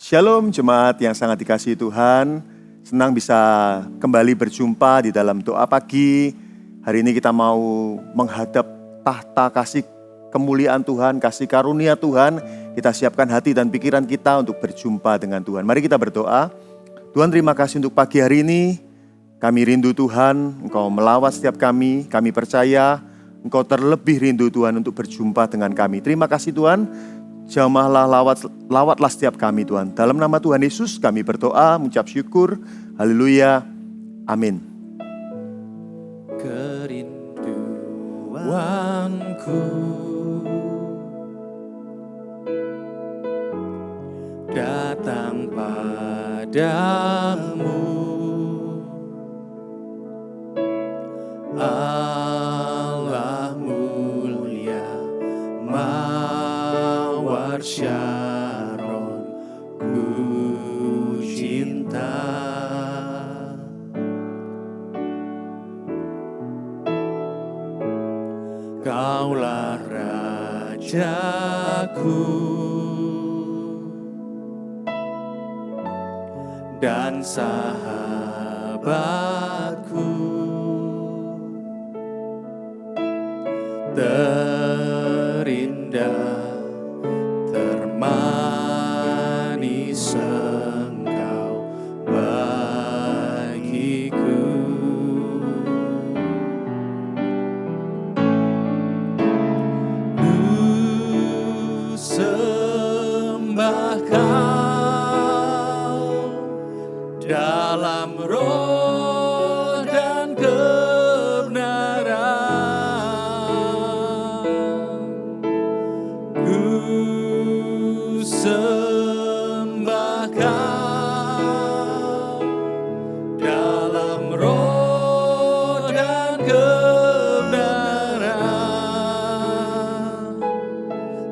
Shalom jemaat yang sangat dikasihi Tuhan. Senang bisa kembali berjumpa di dalam doa pagi. Hari ini kita mau menghadap tahta kasih kemuliaan Tuhan, kasih karunia Tuhan. Kita siapkan hati dan pikiran kita untuk berjumpa dengan Tuhan. Mari kita berdoa. Tuhan, terima kasih untuk pagi hari ini. Kami rindu Tuhan, Engkau melawat setiap kami percaya Engkau terlebih rindu Tuhan untuk berjumpa dengan kami. Terima kasih Tuhan. Jamahlah, lawatlah setiap kami Tuhan. Dalam nama Tuhan Yesus kami berdoa, mengucap syukur. Haleluya. Amin. Kerinduanku datang padamu, Allah mulia, Mawar Syaron, ku cinta. Kaulah Rajaku dan sahabatku, terindah, termanis Engkau bagiku. Ku sembah Kau dalam roh dan kebenaran. Ku sembah Kau dalam roh dan kebenaran.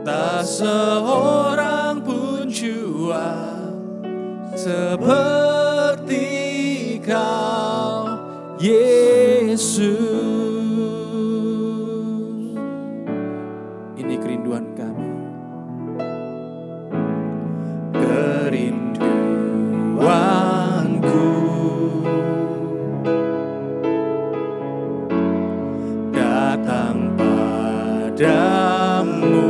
Tak seorang pun jua seperti Kau, Yesus. Ini kerinduan kami. Kerinduanku datang padamu,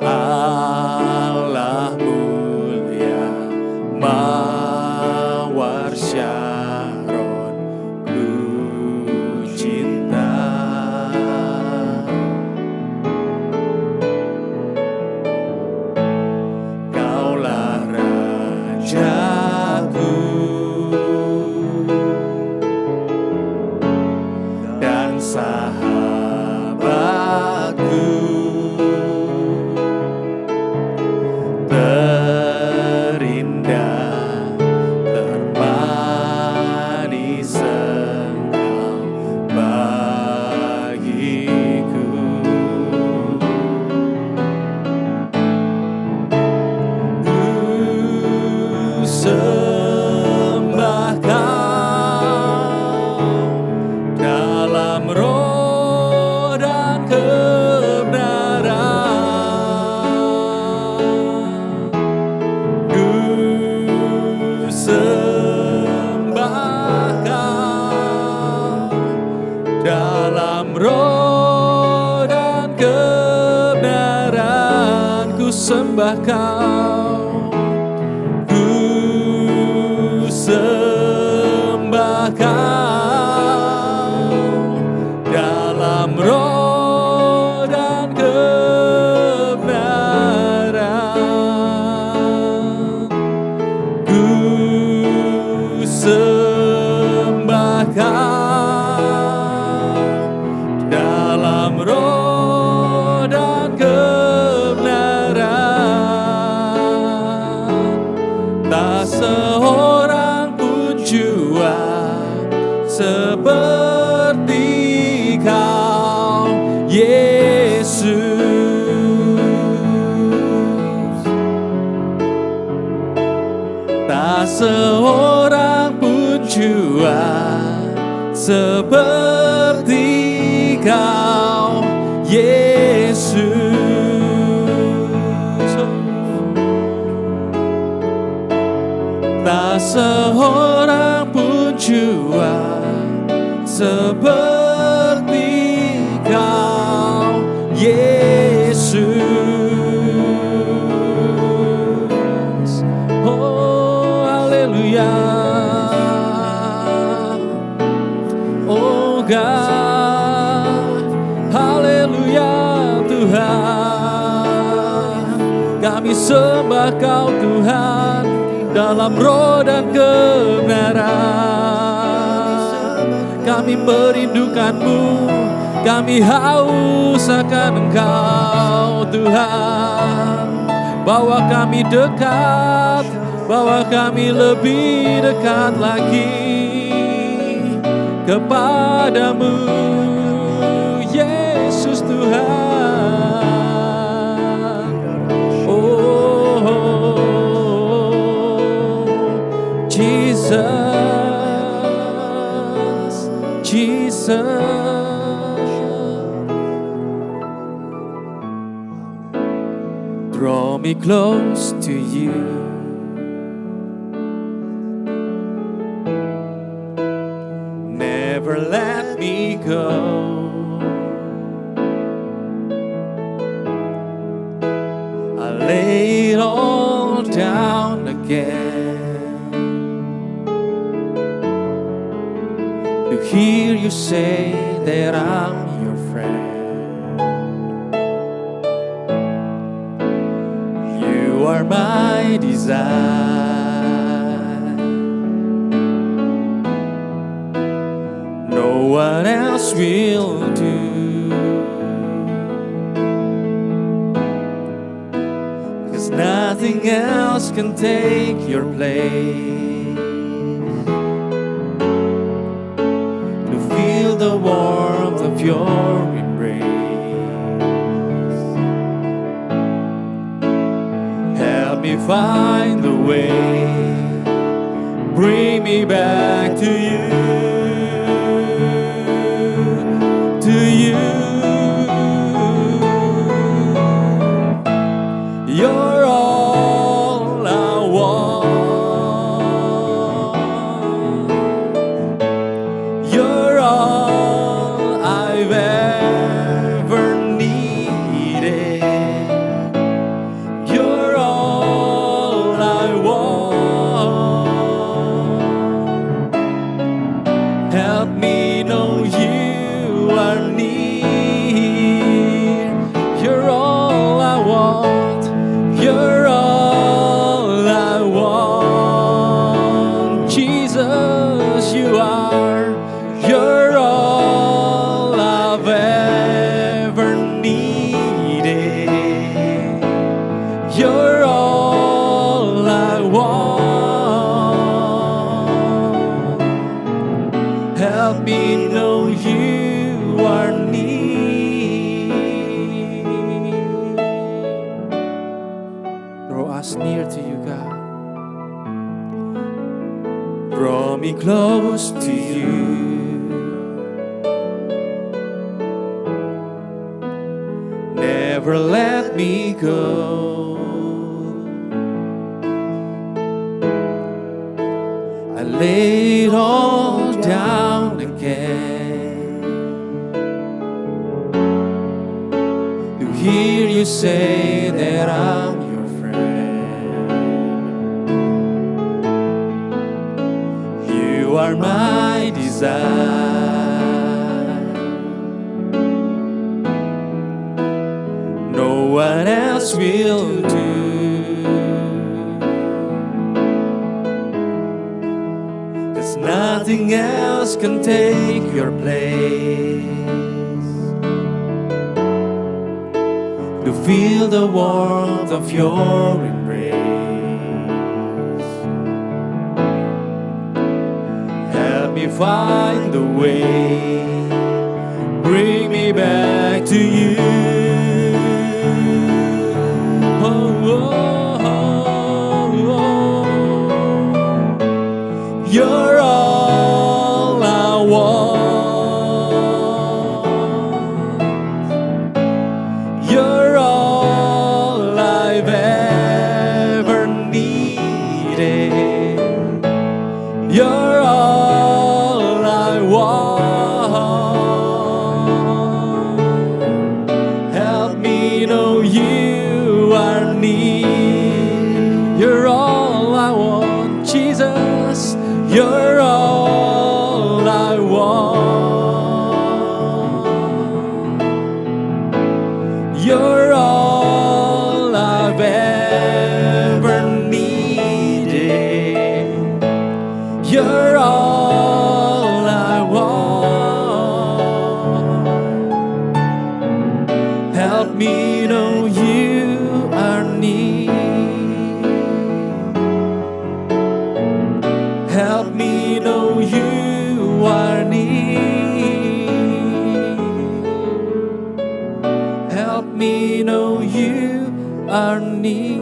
Allah mulia, Mawar Syaron, ku cinta. Kaulah Rajaku dan sahabatku, terindah, termanis Engkau bagiku. Ku sembah Kau dalam roh dan kebenaran. Ku sembah Kau dalam roh dan kebenaran. Ku sembah Kau, ku sembah Kau dalam roh dan kebenaran. Ku sembah Kau dalam roh dan kebenaran. Tak seorang pun jua seperti Kau, Yesus. Tak seorang pun jua seperti Kau, Yesus. tak seorang pun jua seperti Kau, Yesus. Oh, haleluya. Oh God, haleluya Tuhan. Kami sembah Kau Tuhan dalam roh dan kebenaran. Kami merindukan-Mu, kami haus akan Engkau Tuhan. Bawa kami dekat, bawa kami lebih dekat lagi kepadamu, Yesus Tuhan. Oh, Jesus, Jesus. Draw me close to you. Never let me go. I lay it all down again to hear you say that I'm your friend. You are my desire. No one else will do. 'Cause nothing else can take your place. To feel the warmth of your embrace. Help me find the way. Bring me back to you. To you. You're all I want. You're all I've ever needed. You're all I want. Help me know you are near. You're all I want. You're all I want. Jesus, you are. You're all I've ever needed. You're all I want. Help me know you are near. Draw us near to you, God. Draw me close to you. Never let me go. I lay it all down again to hear you say that I'm your friend. You are my desire. No one else will do. 'Cause nothing else can take your place. To feel the warmth of your embrace. Help me find the way. Bring me back to you. Oh, oh, oh, oh. You're all I want. You're all I've ever needed. need. You're all I want, Jesus. You're all I want. You're all I've ever needed. You're all I want. Help me know you are near. Help me know you are near. Help me know you are near.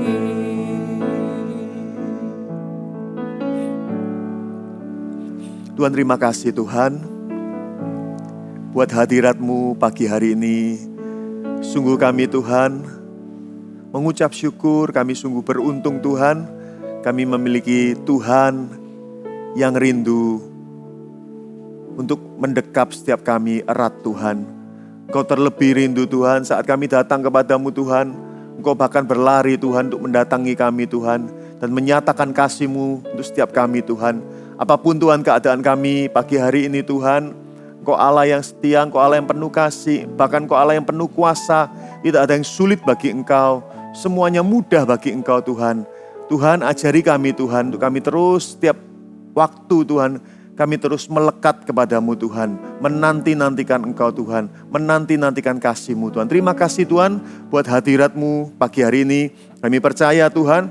Tuhan, terima kasih Tuhan buat hadirat-Mu pagi hari ini. Sungguh kami Tuhan mengucap syukur, kami sungguh beruntung Tuhan. Kami memiliki Tuhan yang rindu untuk mendekap setiap kami erat Tuhan. Engkau terlebih rindu Tuhan saat kami datang kepadamu Tuhan. Engkau bahkan berlari Tuhan untuk mendatangi kami Tuhan. Dan menyatakan kasih-Mu untuk setiap kami Tuhan. Apapun Tuhan keadaan kami pagi hari ini Tuhan, Engkau Allah yang setia, Engkau Allah yang penuh kasih, bahkan Engkau Allah yang penuh kuasa. Tidak ada yang sulit bagi Engkau, semuanya mudah bagi Engkau Tuhan. Tuhan ajari kami Tuhan, untuk kami terus setiap waktu Tuhan, kami terus melekat kepadamu Tuhan, menanti-nantikan Engkau Tuhan, menanti-nantikan kasih-Mu Tuhan. Terima kasih Tuhan buat hadirat-Mu pagi hari ini. Kami percaya Tuhan,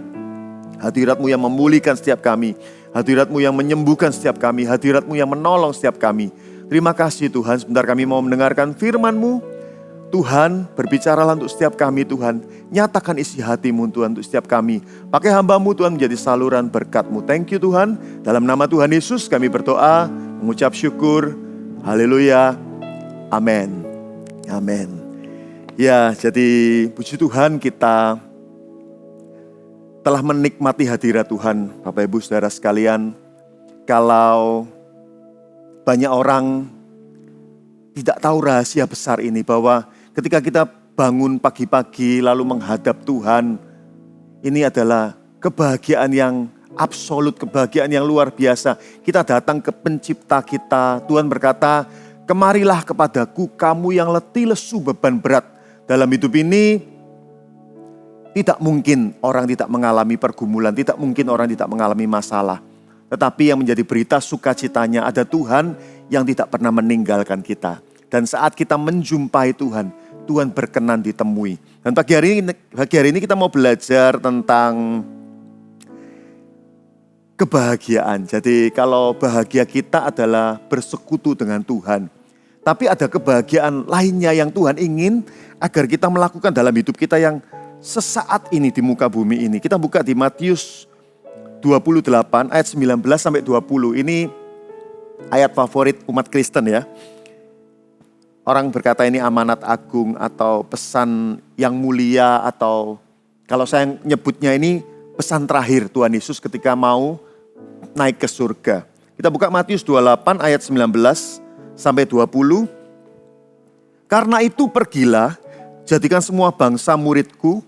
hadirat-Mu yang memulihkan setiap kami, hadirat-Mu yang menyembuhkan setiap kami, hadirat-Mu yang menolong setiap kami. Terima kasih Tuhan, sebentar kami mau mendengarkan firman-Mu. Tuhan, berbicaralah untuk setiap kami Tuhan. Nyatakan isi hati-Mu Tuhan untuk setiap kami. Pakai hamba-Mu Tuhan menjadi saluran berkat-Mu. Thank you Tuhan. Dalam nama Tuhan Yesus kami berdoa, mengucap syukur. Haleluya. Amin. Amin. Ya, jadi puji Tuhan kita telah menikmati hadirat Tuhan. Bapak Ibu Saudara sekalian, kalau banyak orang tidak tahu rahasia besar ini, bahwa ketika kita bangun pagi-pagi lalu menghadap Tuhan, ini adalah kebahagiaan yang absolut, kebahagiaan yang luar biasa. Kita datang ke pencipta kita. Tuhan berkata, kemarilah kepadaku kamu yang letih lesu beban berat. Dalam hidup ini tidak mungkin orang tidak mengalami pergumulan, tidak mungkin orang tidak mengalami masalah. Tetapi yang menjadi berita sukacitanya, ada Tuhan yang tidak pernah meninggalkan kita. Dan saat kita menjumpai Tuhan, Tuhan berkenan ditemui. Dan pagi hari ini kita mau belajar tentang kebahagiaan. Jadi kalau bahagia kita adalah bersekutu dengan Tuhan. Tapi ada kebahagiaan lainnya yang Tuhan ingin agar kita melakukan dalam hidup kita yang sesaat ini di muka bumi ini. Kita buka di Matius 28 ayat 19 sampai 20. Ini ayat favorit umat Kristen ya. Orang berkata ini amanat agung atau pesan yang mulia, atau kalau saya nyebutnya ini pesan terakhir Tuhan Yesus ketika mau naik ke surga. Kita buka Matius 28 ayat 19 sampai 20. Karena itu pergilah, jadikan semua bangsa muridku,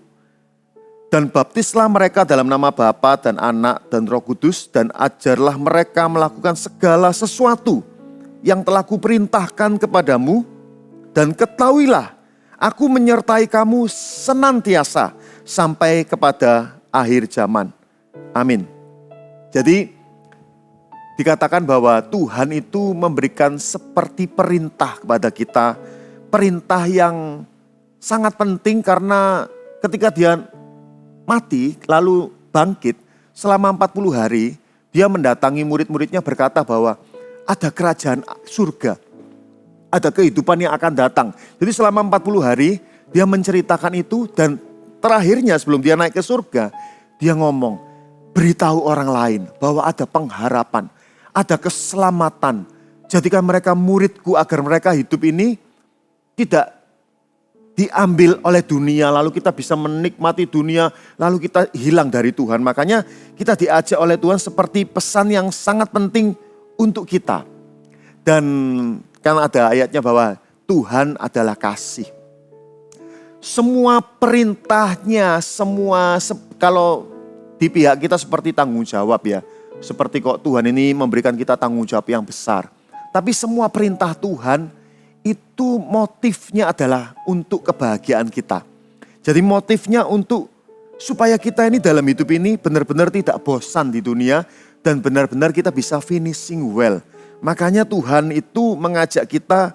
dan baptislah mereka dalam nama Bapa dan Anak dan Roh Kudus, dan ajarlah mereka melakukan segala sesuatu yang telah kuperintahkan kepadamu. Dan ketahuilah, aku menyertai kamu senantiasa sampai kepada akhir zaman. Amin. Jadi dikatakan bahwa Tuhan itu memberikan seperti perintah kepada kita. Perintah yang sangat penting karena ketika dia mati lalu bangkit selama 40 hari, dia mendatangi murid-muridnya berkata bahwa ada kerajaan surga. Ada kehidupan yang akan datang. Jadi selama 40 hari dia menceritakan itu, dan terakhirnya sebelum dia naik ke surga, dia ngomong, beritahu orang lain bahwa ada pengharapan, ada keselamatan. Jadikan mereka muridku agar mereka hidup ini tidak diambil oleh dunia, lalu kita bisa menikmati dunia, lalu kita hilang dari Tuhan. Makanya kita diajak oleh Tuhan seperti pesan yang sangat penting untuk kita. Dan kan ada ayatnya bahwa Tuhan adalah kasih. semua perintahnya, kalau di pihak kita seperti tanggung jawab ya. Seperti kok Tuhan ini memberikan kita tanggung jawab yang besar. Tapi semua perintah Tuhan itu motifnya adalah untuk kebahagiaan kita. Jadi motifnya untuk supaya kita ini dalam hidup ini benar-benar tidak bosan di dunia dan benar-benar kita bisa finishing well. Makanya Tuhan itu mengajak kita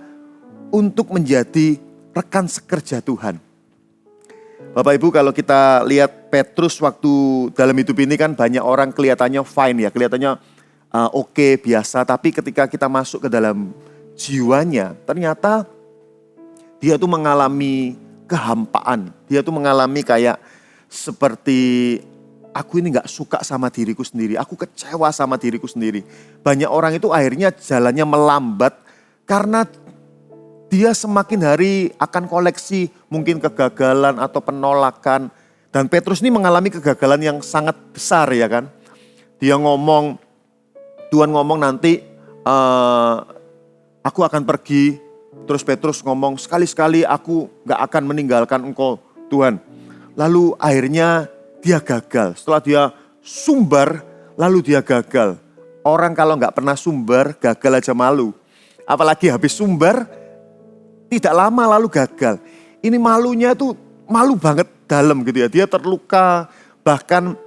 untuk menjadi rekan sekerja Tuhan. Bapak Ibu, kalau kita lihat Petrus waktu dalam hidup ini kan banyak orang kelihatannya fine ya, kelihatannya oke, biasa. Tapi ketika kita masuk ke dalam jiwanya, ternyata dia tuh mengalami kehampaan. Dia tuh mengalami kayak seperti aku ini gak suka sama diriku sendiri, aku kecewa sama diriku sendiri. Banyak orang itu akhirnya jalannya melambat karena dia semakin hari akan koleksi mungkin kegagalan atau penolakan. Dan Petrus ini mengalami kegagalan yang sangat besar ya kan. Dia ngomong, Tuhan ngomong nanti aku akan pergi. Terus Petrus ngomong, sekali-sekali aku gak akan meninggalkan engkau Tuhan. Lalu akhirnya dia gagal. Setelah dia sumber, lalu dia gagal. Orang kalau gak pernah sumber, gagal aja malu. Apalagi habis sumber, tidak lama lalu gagal. Ini malunya tuh malu banget dalam gitu ya. Dia terluka, bahkan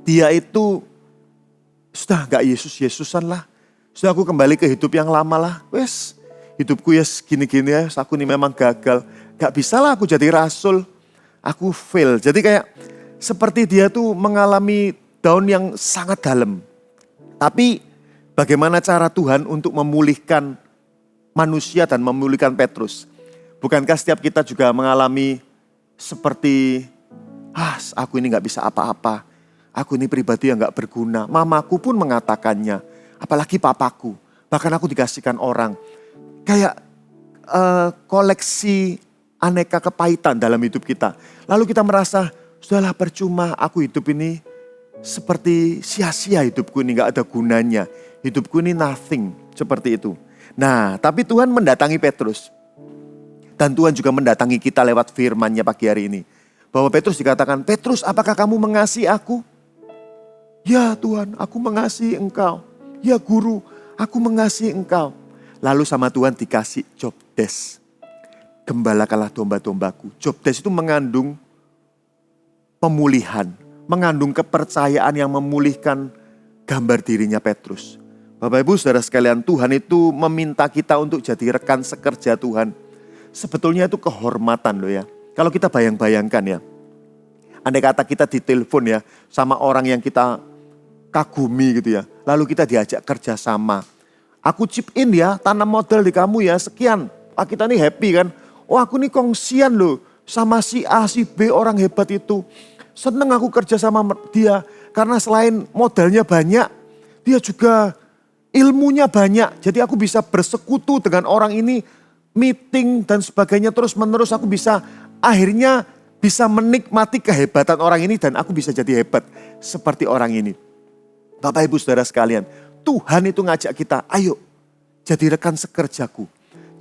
dia itu sudah gak Yesus-Yesusan lah. Sudah aku kembali ke hidup yang lama lah. Wes, hidupku ya gini-gini ya, aku ini memang gagal. Gak bisa lah aku jadi rasul, aku fail. Jadi kayak seperti dia tuh mengalami down yang sangat dalam. Tapi bagaimana cara Tuhan untuk memulihkan manusia dan memulihkan Petrus? Bukankah setiap kita juga mengalami seperti, aku ini gak bisa apa-apa. Aku ini pribadi yang gak berguna. Mamaku pun mengatakannya, apalagi papaku. Bahkan aku dikasihkan orang. Kayak koleksi aneka kepahitan dalam hidup kita. Lalu kita merasa, sudahlah percuma aku hidup ini seperti sia-sia hidupku ini, gak ada gunanya. Hidupku ini nothing, seperti itu. Nah, tapi Tuhan mendatangi Petrus. Dan Tuhan juga mendatangi kita lewat firman-Nya pagi hari ini. Bahwa Petrus dikatakan, Petrus apakah kamu mengasihi aku? Ya Tuhan, aku mengasihi engkau. Ya Guru, aku mengasihi engkau. Lalu sama Tuhan dikasih job desk. Gembalakanlah domba-dombaku. Job desk itu mengandung pemulihan. Mengandung kepercayaan yang memulihkan gambar dirinya Petrus. Bapak Ibu saudara sekalian, Tuhan itu meminta kita untuk jadi rekan sekerja Tuhan. Sebetulnya itu kehormatan loh ya. Kalau kita bayang-bayangkan ya. Andai kata kita ditelepon ya sama orang yang kita kagumi gitu ya. Lalu kita diajak kerjasama. Aku chip in ya, tanam modal di kamu ya, sekian. Kita nih happy kan. Aku nih kongsian loh sama si A, si B orang hebat itu. Seneng aku kerja sama dia. Karena selain modalnya banyak, dia juga ilmunya banyak. Jadi aku bisa bersekutu dengan orang ini, meeting dan sebagainya terus menerus. Aku bisa akhirnya bisa menikmati kehebatan orang ini dan aku bisa jadi hebat seperti orang ini. Bapak Ibu saudara sekalian, Tuhan itu ngajak kita, ayo jadi rekan sekerjaku.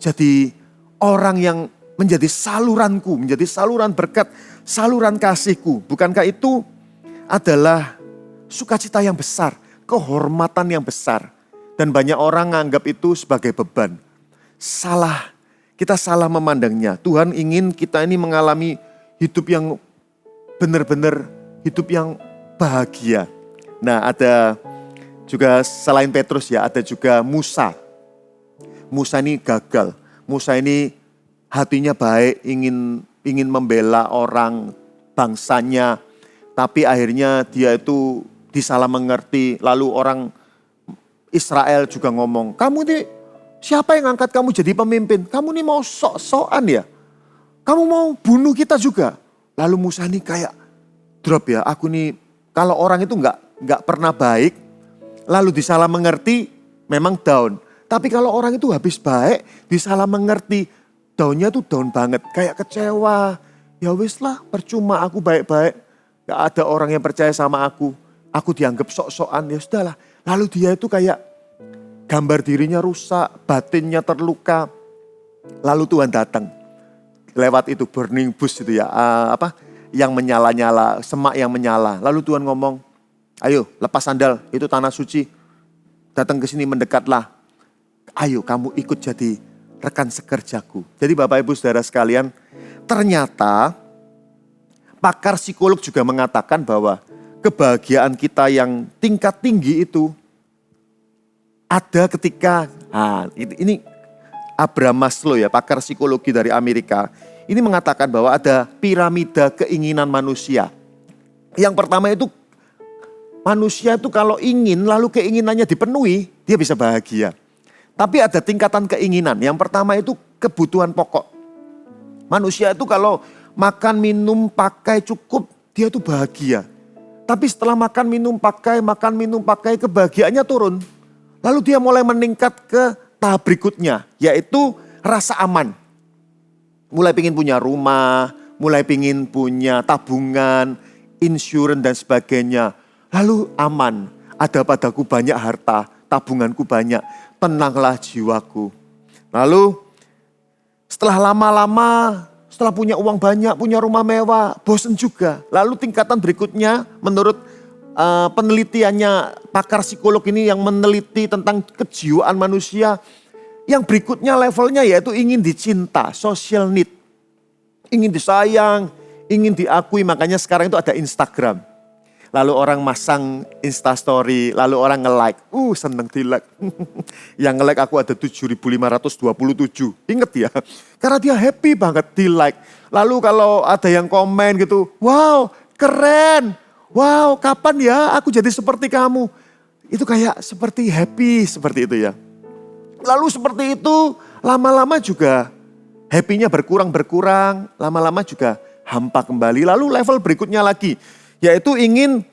Jadi orang yang menjadi saluranku, menjadi saluran berkat, saluran kasihku. Bukankah itu adalah sukacita yang besar, kehormatan yang besar. Dan banyak orang menganggap itu sebagai beban. Salah, kita salah memandangnya. Tuhan ingin kita ini mengalami hidup yang benar-benar hidup yang bahagia. Nah, ada juga selain Petrus ya, ada juga Musa. Musa ini gagal. Musa ini hatinya baik, ingin membela orang bangsanya, tapi akhirnya dia itu disalah mengerti. Lalu orang Israel juga ngomong, kamu ini siapa yang angkat kamu jadi pemimpin? Kamu ini mau sok-sokan ya? Kamu mau bunuh kita juga? Lalu Musa ini kayak drop ya, aku nih kalau orang itu nggak pernah baik, lalu disalah mengerti, memang down. Tapi kalau orang itu habis baik, disalah mengerti, downnya tuh down banget, kayak kecewa. Ya wis lah, percuma aku baik-baik, gak ada orang yang percaya sama aku dianggap sok-sokan, ya sudahlah. Lalu dia itu kayak gambar dirinya rusak, batinnya terluka. Lalu Tuhan datang. lewat itu burning bush itu ya, yang menyala-nyala, semak yang menyala. Lalu Tuhan ngomong, ayo lepas sandal, itu tanah suci. Datang ke sini mendekatlah. Ayo kamu ikut jadi rekan sekerjaku. Jadi Bapak Ibu Saudara sekalian, ternyata pakar psikolog juga mengatakan bahwa kebahagiaan kita yang tingkat tinggi itu ada ketika, ini Abraham Maslow ya, pakar psikologi dari Amerika. Ini mengatakan bahwa ada piramida keinginan manusia. Yang pertama itu, manusia itu kalau ingin lalu keinginannya dipenuhi, dia bisa bahagia. Tapi ada tingkatan keinginan. Yang pertama itu kebutuhan pokok. Manusia itu kalau makan, minum, pakai cukup, dia tuh bahagia. Tapi setelah makan, minum, pakai, kebahagiaannya turun. Lalu dia mulai meningkat ke tahap berikutnya, yaitu rasa aman. Mulai pingin punya rumah, mulai pingin punya tabungan, insurans dan sebagainya. Lalu aman, ada padaku banyak harta, tabunganku banyak, tenanglah jiwaku. Lalu setelah lama-lama, setelah punya uang banyak, punya rumah mewah, bosen juga. Lalu tingkatan berikutnya menurut penelitiannya pakar psikolog ini yang meneliti tentang kejiwaan manusia. Yang berikutnya levelnya yaitu ingin dicinta, social need. Ingin disayang, ingin diakui, makanya sekarang itu ada Instagram. Lalu orang masang Instastory, lalu orang nge-like. Seneng di-like. Yang nge-like aku ada 7.527. Ingat ya, karena dia happy banget di-like. Lalu kalau ada yang komen gitu, wow keren. Wow kapan ya aku jadi seperti kamu. Itu kayak seperti happy seperti itu ya. Lalu seperti itu lama-lama juga happy-nya berkurang. Lama-lama juga hampa kembali. Lalu level berikutnya lagi. Yaitu ingin,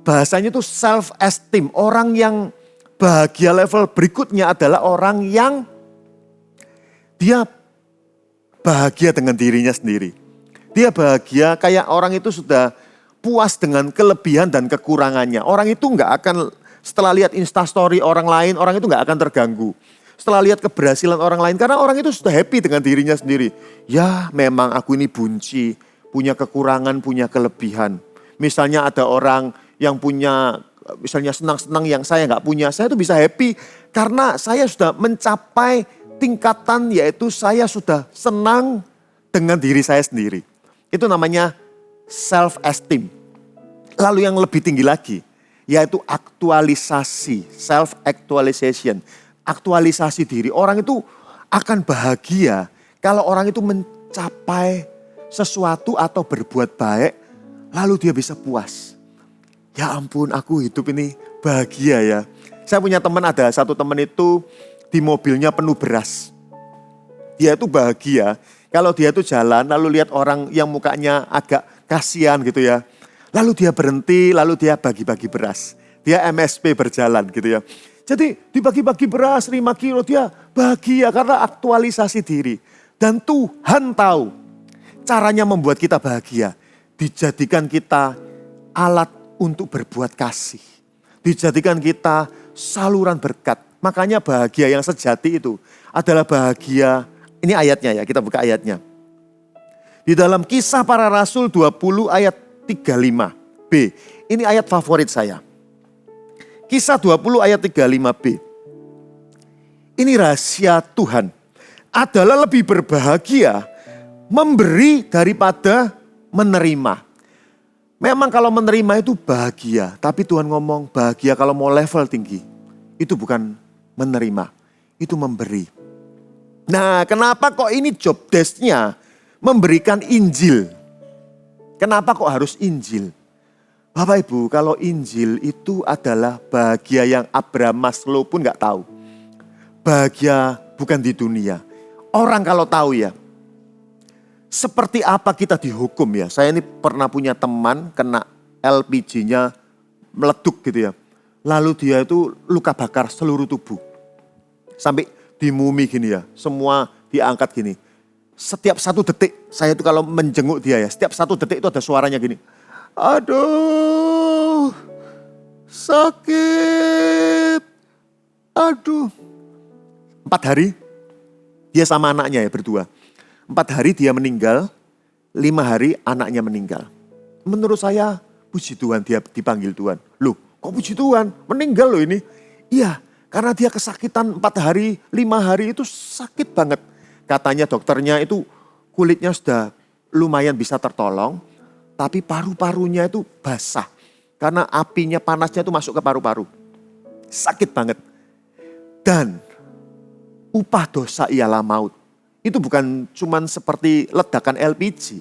bahasanya itu self-esteem. Orang yang bahagia level berikutnya adalah orang yang dia bahagia dengan dirinya sendiri. Dia bahagia kayak orang itu sudah puas dengan kelebihan dan kekurangannya. Orang itu gak akan, setelah lihat Instastory orang lain, orang itu gak akan terganggu. Setelah lihat keberhasilan orang lain, karena orang itu sudah happy dengan dirinya sendiri. Ya memang aku ini bunci, punya kekurangan, punya kelebihan. Misalnya ada orang yang punya, misalnya senang-senang yang saya nggak punya. Saya tuh bisa happy karena saya sudah mencapai tingkatan yaitu saya sudah senang dengan diri saya sendiri. Itu namanya self-esteem. Lalu yang lebih tinggi lagi yaitu aktualisasi, self-actualization. Aktualisasi diri. Orang itu akan bahagia kalau orang itu mencapai sesuatu atau berbuat baik, lalu dia bisa puas. Ya ampun, aku hidup ini bahagia ya. Saya punya teman, ada satu teman itu di mobilnya penuh beras. Dia itu bahagia kalau dia itu jalan lalu lihat orang yang mukanya agak kasihan gitu ya. Lalu dia berhenti, lalu dia bagi-bagi beras. Dia MSP berjalan gitu ya. Jadi dibagi-bagi beras 5 kilo, dia bahagia karena aktualisasi diri. Dan Tuhan tahu caranya membuat kita bahagia. Dijadikan kita alat untuk berbuat kasih. Dijadikan kita saluran berkat. Makanya bahagia yang sejati itu adalah bahagia. Ini ayatnya ya, kita buka ayatnya. Di dalam Kisah Para Rasul 20 ayat 35b. Ini ayat favorit saya. Kisah 20 ayat 35b. Ini rahasia Tuhan. Adalah lebih berbahagia memberi daripada menerima. Memang kalau menerima itu bahagia. Tapi Tuhan ngomong bahagia kalau mau level tinggi. Itu bukan menerima. Itu memberi. Nah kenapa kok ini job desk-nya memberikan Injil? Kenapa kok harus Injil? Bapak Ibu, kalau Injil itu adalah bahagia yang Abraham Maslow pun gak tahu. Bahagia bukan di dunia. Orang kalau tahu ya, seperti apa kita dihukum ya. Saya ini pernah punya teman kena LPG-nya meleduk gitu ya. Lalu dia itu luka bakar seluruh tubuh. Sampai di mumi gini ya, semua diangkat gini. Setiap 1 detik, saya itu kalau menjenguk dia ya, setiap 1 detik itu ada suaranya gini. Aduh, sakit, aduh. 4 hari, dia sama anaknya ya berdua. 4 hari dia meninggal, 5 hari anaknya meninggal. Menurut saya, puji Tuhan dia dipanggil Tuhan. Loh, kok puji Tuhan? Meninggal loh ini. Iya, karena dia kesakitan 4 hari, 5 hari itu sakit banget. Katanya dokternya itu kulitnya sudah lumayan bisa tertolong, tapi paru-parunya itu basah. Karena apinya panasnya itu masuk ke paru-paru. Sakit banget. Dan upah dosa ialah maut. Itu bukan cuman seperti ledakan LPG.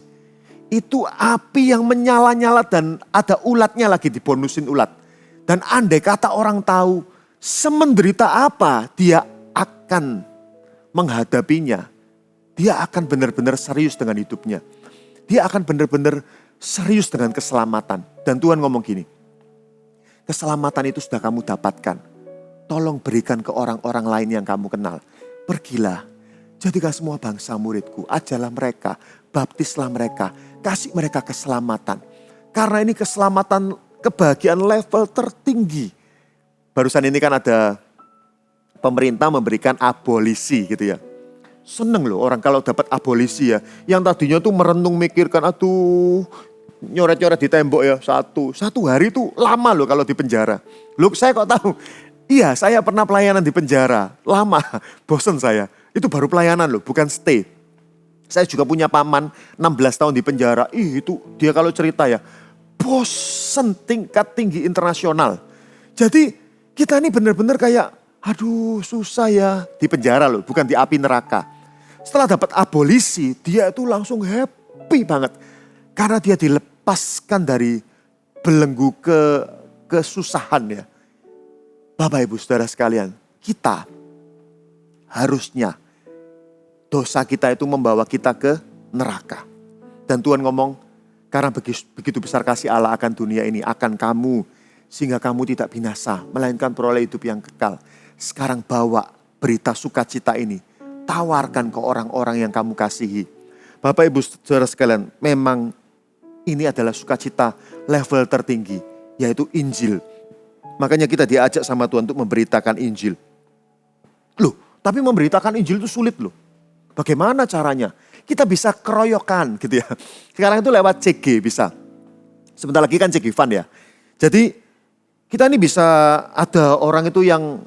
Itu api yang menyala-nyala dan ada ulatnya lagi, dibonusin ulat. Dan andai kata orang tahu semenderita apa dia akan menghadapinya. Dia akan benar-benar serius dengan hidupnya. Dia akan benar-benar serius dengan keselamatan. Dan Tuhan ngomong gini, keselamatan itu sudah kamu dapatkan. Tolong berikan ke orang-orang lain yang kamu kenal. Pergilah, jadikan semua bangsa muridku. Ajalah mereka, baptislah mereka, kasih mereka keselamatan. Karena ini keselamatan, kebahagiaan level tertinggi. Barusan ini kan ada pemerintah memberikan abolisi gitu ya. Seneng loh orang kalau dapat abolisi ya. Yang tadinya tuh merenung mikirkan, aduh nyoret-nyoret di tembok ya. Satu hari tuh lama loh kalau di penjara. Loh saya kok tahu? Iya, saya pernah pelayanan di penjara. Lama, bosen saya. Itu baru pelayanan loh, bukan stay. Saya juga punya paman 16 tahun di penjara. Itu dia kalau cerita ya, bosen tingkat tinggi internasional. Jadi kita ini benar-benar kayak, aduh susah ya. Di penjara loh, bukan di api neraka. Setelah dapat abolisi, dia itu langsung happy banget. Karena dia dilepaskan dari belenggu kesusahan ya. Bapak Ibu Saudara sekalian, kita harusnya dosa kita itu membawa kita ke neraka. Dan Tuhan ngomong, karena begitu besar kasih Allah akan dunia ini, akan kamu, sehingga kamu tidak binasa, melainkan peroleh hidup yang kekal. Sekarang bawa berita sukacita ini, tawarkan ke orang-orang yang kamu kasihi. Bapak Ibu Saudara sekalian, memang ini adalah sukacita level tertinggi, yaitu Injil. Makanya kita diajak sama Tuhan untuk memberitakan Injil. Loh, tapi memberitakan Injil itu sulit loh. Bagaimana caranya? Kita bisa keroyokan gitu ya. Sekarang itu lewat CG bisa. Sebentar lagi kan CG Fund ya. Jadi kita ini bisa ada orang itu yang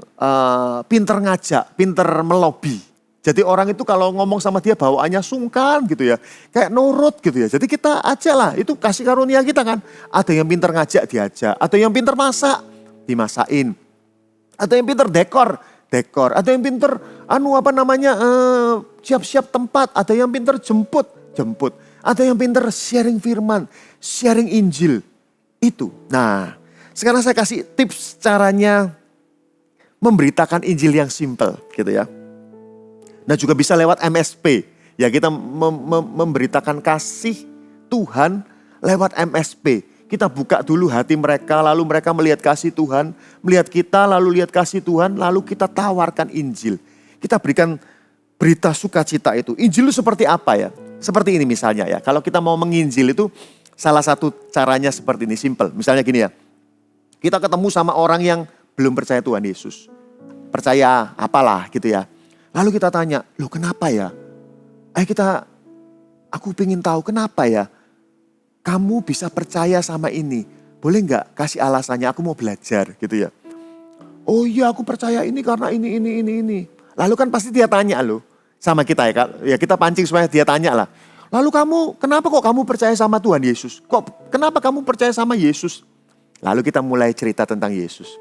pinter ngajak, pinter melobi. Jadi orang itu kalau ngomong sama dia bawaannya sungkan gitu ya. Kayak nurut gitu ya. Jadi kita aja lah, itu kasih karunia kita kan. Ada yang pinter ngajak diajak, ada yang pinter masak, dimasain. Ada yang pinter dekor. Ada yang pinter siap-siap tempat. Ada yang pinter jemput. Ada yang pinter sharing firman, sharing Injil. Itu. Nah, sekarang saya kasih tips caranya memberitakan Injil yang simple gitu ya. Nah juga bisa lewat MSP. Ya kita memberitakan kasih Tuhan lewat MSP. Kita buka dulu hati mereka, lalu mereka melihat kasih Tuhan. Melihat kita, lalu lihat kasih Tuhan, lalu kita tawarkan Injil. Kita berikan berita sukacita itu. Injil itu seperti apa ya? Seperti ini misalnya ya. Kalau kita mau menginjil itu salah satu caranya seperti ini, simple. Misalnya gini ya. Kita ketemu sama orang yang belum percaya Tuhan Yesus. Percaya apalah gitu ya. Lalu kita tanya, loh kenapa ya? Aku pengen tahu kenapa ya? Kamu bisa percaya sama ini. Boleh nggak kasih alasannya, aku mau belajar gitu ya. Oh iya aku percaya ini karena ini. Lalu kan pasti dia tanya loh sama kita ya. Ya kita pancing supaya dia tanya lah. Lalu kenapa kok kamu percaya sama Tuhan Yesus? Kenapa kamu percaya sama Yesus? Lalu kita mulai cerita tentang Yesus.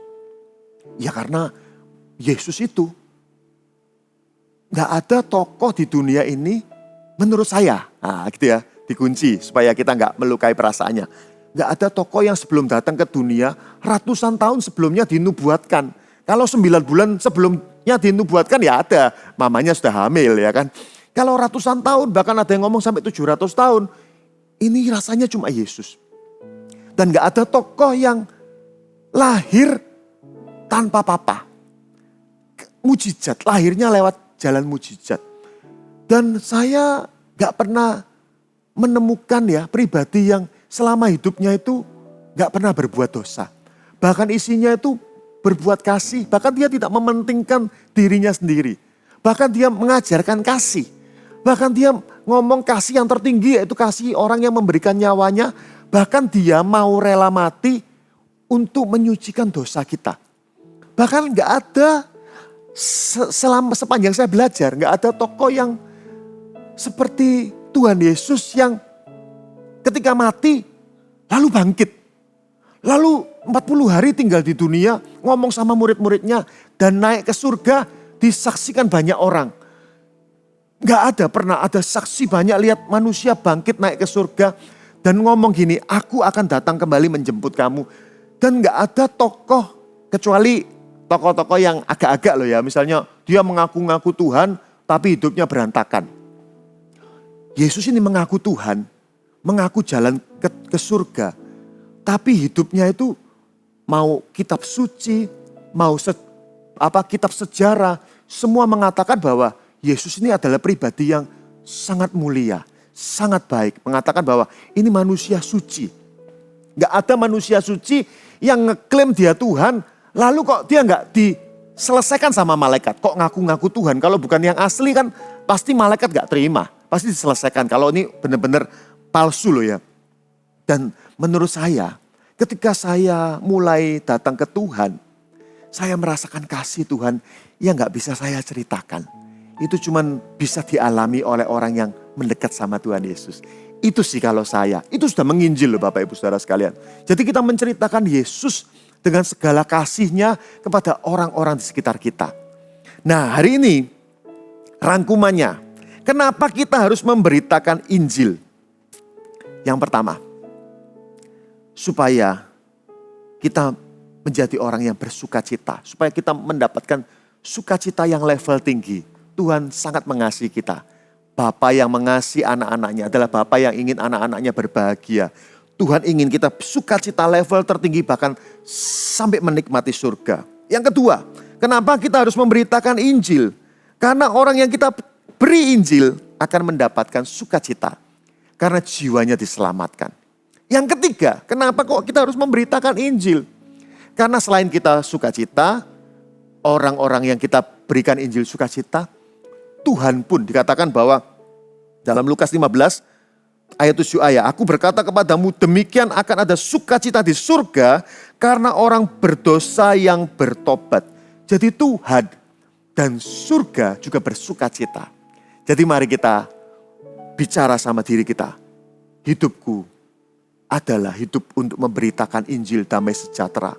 Ya karena Yesus itu nggak ada tokoh di dunia ini menurut saya. Nah gitu ya. Dikunci supaya kita nggak melukai perasaannya. Nggak ada tokoh yang sebelum datang ke dunia ratusan tahun sebelumnya dinubuatkan. Kalau 9 bulan sebelumnya dinubuatkan ya ada. Mamanya sudah hamil ya kan. Kalau ratusan tahun bahkan ada yang ngomong sampai 700 tahun. Ini rasanya cuma Yesus. Dan nggak ada tokoh yang lahir tanpa papa. Mujizat, lahirnya lewat jalan mujizat. Dan saya nggak pernah menemukan ya pribadi yang selama hidupnya itu gak pernah berbuat dosa. Bahkan isinya itu berbuat kasih. Bahkan dia tidak mementingkan dirinya sendiri. Bahkan dia mengajarkan kasih. Bahkan dia ngomong kasih yang tertinggi, yaitu kasih orang yang memberikan nyawanya. Bahkan dia mau rela mati untuk menyucikan dosa kita. Bahkan gak ada, sepanjang saya belajar, gak ada tokoh yang seperti Tuhan Yesus yang ketika mati lalu bangkit. Lalu 40 hari tinggal di dunia, ngomong sama murid-muridnya dan naik ke surga, disaksikan banyak orang. Gak ada pernah ada saksi banyak lihat manusia bangkit naik ke surga dan ngomong gini, aku akan datang kembali menjemput kamu. Dan gak ada tokoh kecuali tokoh-tokoh yang agak-agak loh ya. Misalnya dia mengaku-ngaku Tuhan tapi hidupnya berantakan. Yesus ini mengaku Tuhan, mengaku jalan ke surga. Tapi hidupnya itu mau kitab suci, mau kitab sejarah, semua mengatakan bahwa Yesus ini adalah pribadi yang sangat mulia, sangat baik. Mengatakan bahwa ini manusia suci. Gak ada manusia suci yang ngeklaim dia Tuhan, lalu kok dia gak diselesaikan sama malaikat. Kok ngaku-ngaku Tuhan, kalau bukan yang asli kan pasti malaikat gak terima. Pasti diselesaikan, kalau ini benar-benar palsu loh ya. Dan menurut saya, ketika saya mulai datang ke Tuhan, saya merasakan kasih Tuhan yang gak bisa saya ceritakan. Itu cuman bisa dialami oleh orang yang mendekat sama Tuhan Yesus. Itu sih kalau saya, itu sudah menginjil loh Bapak Ibu Saudara sekalian. Jadi kita menceritakan Yesus dengan segala kasihnya kepada orang-orang di sekitar kita. Nah hari ini rangkumannya, kenapa kita harus memberitakan Injil? Yang pertama, supaya kita menjadi orang yang bersuka cita. Supaya kita mendapatkan sukacita yang level tinggi. Tuhan sangat mengasihi kita. Bapa yang mengasihi anak-anaknya adalah Bapa yang ingin anak-anaknya berbahagia. Tuhan ingin kita sukacita level tertinggi bahkan sampai menikmati surga. Yang kedua, kenapa kita harus memberitakan Injil? Karena orang yang kita beri Injil akan mendapatkan sukacita. Karena jiwanya diselamatkan. Yang ketiga, kenapa kok kita harus memberitakan Injil? Karena selain kita sukacita, orang-orang yang kita berikan Injil sukacita, Tuhan pun dikatakan bahwa dalam Lukas 15 ayat 7a, aku berkata kepadamu demikian akan ada sukacita di surga karena orang berdosa yang bertobat. Jadi Tuhan dan surga juga bersukacita. Jadi mari kita bicara sama diri kita. Hidupku adalah hidup untuk memberitakan Injil damai sejahtera.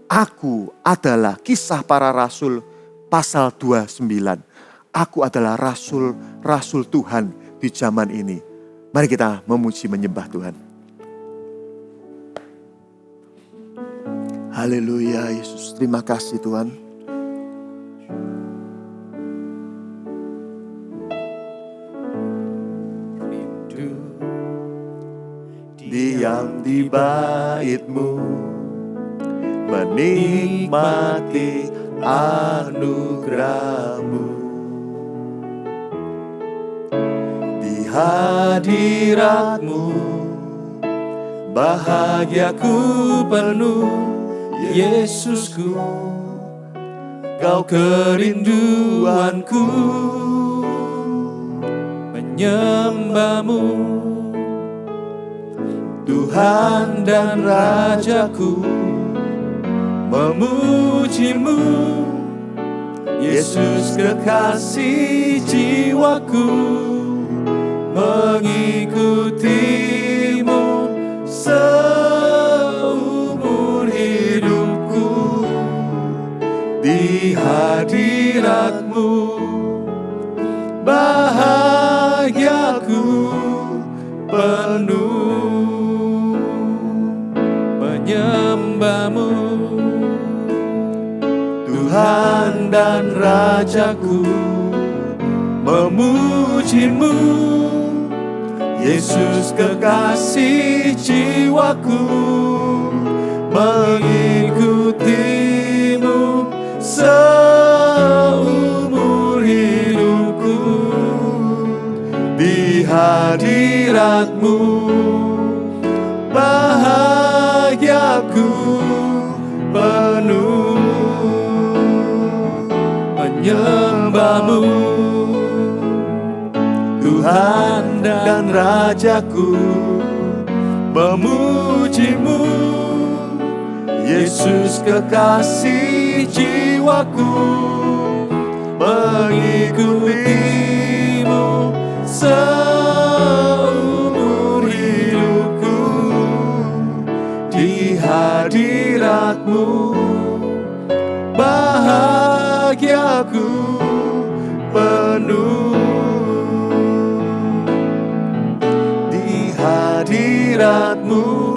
Aku adalah Kisah Para Rasul pasal 29. Aku adalah rasul Tuhan di zaman ini. Mari kita memuji menyembah Tuhan. Haleluya Yesus, terima kasih Tuhan. Diam di bait-Mu, menikmati anugerah-Mu. Di hadirat-Mu, bahagiaku penuh, Yesusku, Kau kerinduanku, menyembah-Mu, Tuhan dan Rajaku, memuji-Mu, Yesus kekasih jiwaku, mengikuti-Mu seumur hidupku. Di hadirat-Mu, bahagiaku penuh, menyembah-Mu, Tuhan dan Rajaku, memuji-Mu, Yesus kekasih jiwaku, mengikuti-Mu seumur hidupku. Di hadirat-Mu, bahagiaku penuh, menyembah-Mu, Tuhan dan Rajaku, memuji-Mu, Yesus kekasih jiwaku, mengikutimu seumur hidupku. Di hadirat-Mu bahagiaku penuh. Di hadirat-Mu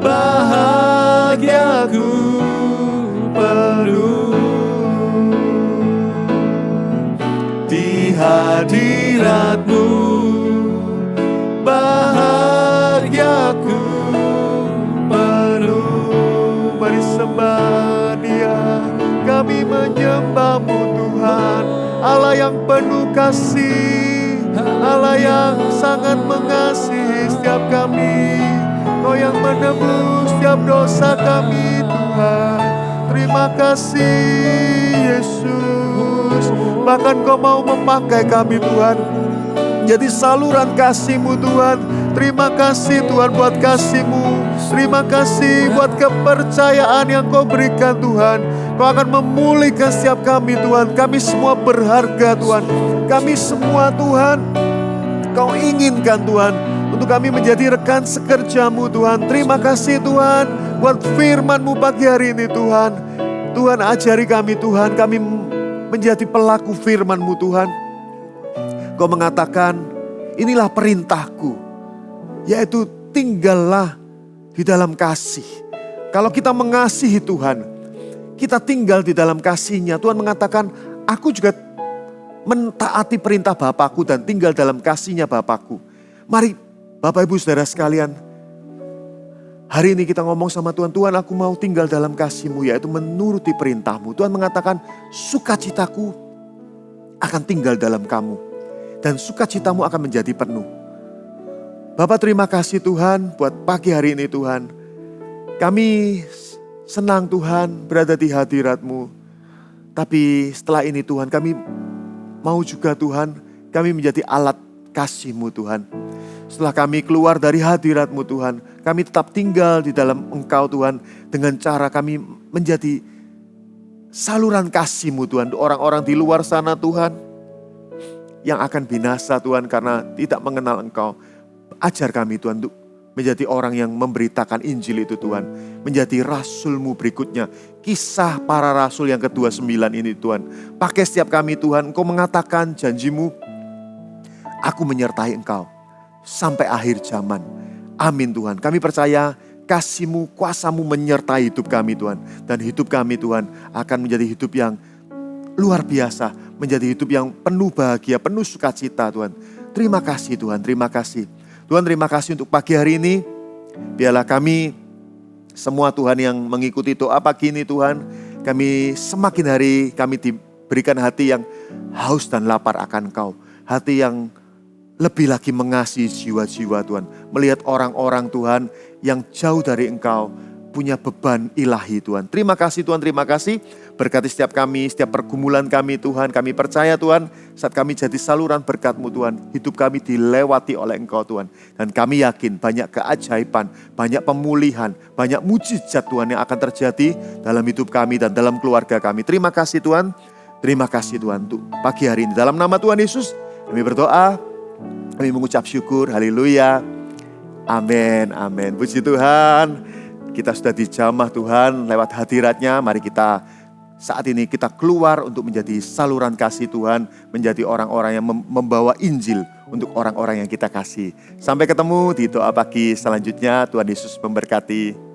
bahagiaku penuh. Di hadirat-Mu bahagiaku penuh. Mari sembah Dia, kami menyembah-Mu Tuhan, Allah yang penuh kasih, Allah yang sangat mengasihi setiap kami. Kau yang menebus setiap dosa kami Tuhan. Terima kasih Yesus. Bahkan Kau mau memakai kami Tuhan, jadi saluran kasih-Mu Tuhan. Terima kasih Tuhan buat kasih-Mu. Terima kasih buat kepercayaan yang Kau berikan Tuhan. Kau akan memulihkan setiap kami Tuhan. Kami semua berharga Tuhan. Kami semua Tuhan, Kau inginkan Tuhan untuk kami menjadi rekan sekerja-Mu Tuhan. Terima kasih Tuhan buat firman-Mu pagi hari ini Tuhan. Tuhan ajari kami Tuhan, kami menjadi pelaku firman-Mu Tuhan. Kau mengatakan, inilah perintahku, yaitu tinggallah di dalam kasih. Kalau kita mengasihi Tuhan, kita tinggal di dalam kasih-Nya. Tuhan mengatakan, aku juga mentaati perintah Bapakku dan tinggal dalam kasih-Nya Bapakku. Mari Bapak Ibu Saudara sekalian, hari ini kita ngomong sama Tuhan, Tuhan aku mau tinggal dalam kasih-Mu, yaitu menuruti perintah-Mu. Tuhan mengatakan, sukacitaku akan tinggal dalam kamu, dan sukacitamu akan menjadi penuh. Bapak terima kasih Tuhan buat pagi hari ini Tuhan. Kami senang Tuhan berada di hadirat-Mu. Tapi setelah ini Tuhan, kami mau juga Tuhan, kami menjadi alat kasih-Mu Tuhan. Setelah kami keluar dari hadirat-Mu Tuhan, kami tetap tinggal di dalam Engkau Tuhan, dengan cara kami menjadi saluran kasih-Mu Tuhan. Orang-orang di luar sana Tuhan, yang akan binasa Tuhan karena tidak mengenal Engkau. Ajar kami Tuhan untuk menjadi orang yang memberitakan Injil itu Tuhan. Menjadi rasul-Mu berikutnya. Kisah para rasul yang ke-29 ini Tuhan. Pakai setiap kami Tuhan, Engkau mengatakan janji-Mu, aku menyertai Engkau sampai akhir zaman. Amin Tuhan. Kami percaya kasih-Mu, kuasa-Mu menyertai hidup kami Tuhan. Dan hidup kami Tuhan akan menjadi hidup yang luar biasa. Menjadi hidup yang penuh bahagia, penuh sukacita Tuhan. Terima kasih Tuhan, terima kasih. Tuhan terima kasih untuk pagi hari ini. Biarlah kami semua Tuhan yang mengikuti doa pagi ini Tuhan. Kami semakin hari kami diberikan hati yang haus dan lapar akan Engkau. Hati yang lebih lagi mengasihi jiwa-jiwa Tuhan. Melihat orang-orang Tuhan yang jauh dari Engkau, punya beban ilahi Tuhan. Terima kasih Tuhan, terima kasih. Berkati setiap kami, setiap pergumulan kami Tuhan. Kami percaya Tuhan, saat kami jadi saluran berkat-Mu Tuhan, hidup kami dilewati oleh Engkau Tuhan. Dan kami yakin banyak keajaiban, banyak pemulihan, banyak mujizat Tuhan yang akan terjadi dalam hidup kami dan dalam keluarga kami. Terima kasih Tuhan, terima kasih Tuhan untuk pagi hari ini. Dalam nama Tuhan Yesus, kami berdoa. Kami mengucap syukur, haleluya, amin, amin. Puji Tuhan, kita sudah dijamah Tuhan lewat hadirat-Nya. Mari kita saat ini kita keluar untuk menjadi saluran kasih Tuhan, menjadi orang-orang yang membawa Injil untuk orang-orang yang kita kasih. Sampai ketemu di doa pagi selanjutnya. Tuhan Yesus memberkati.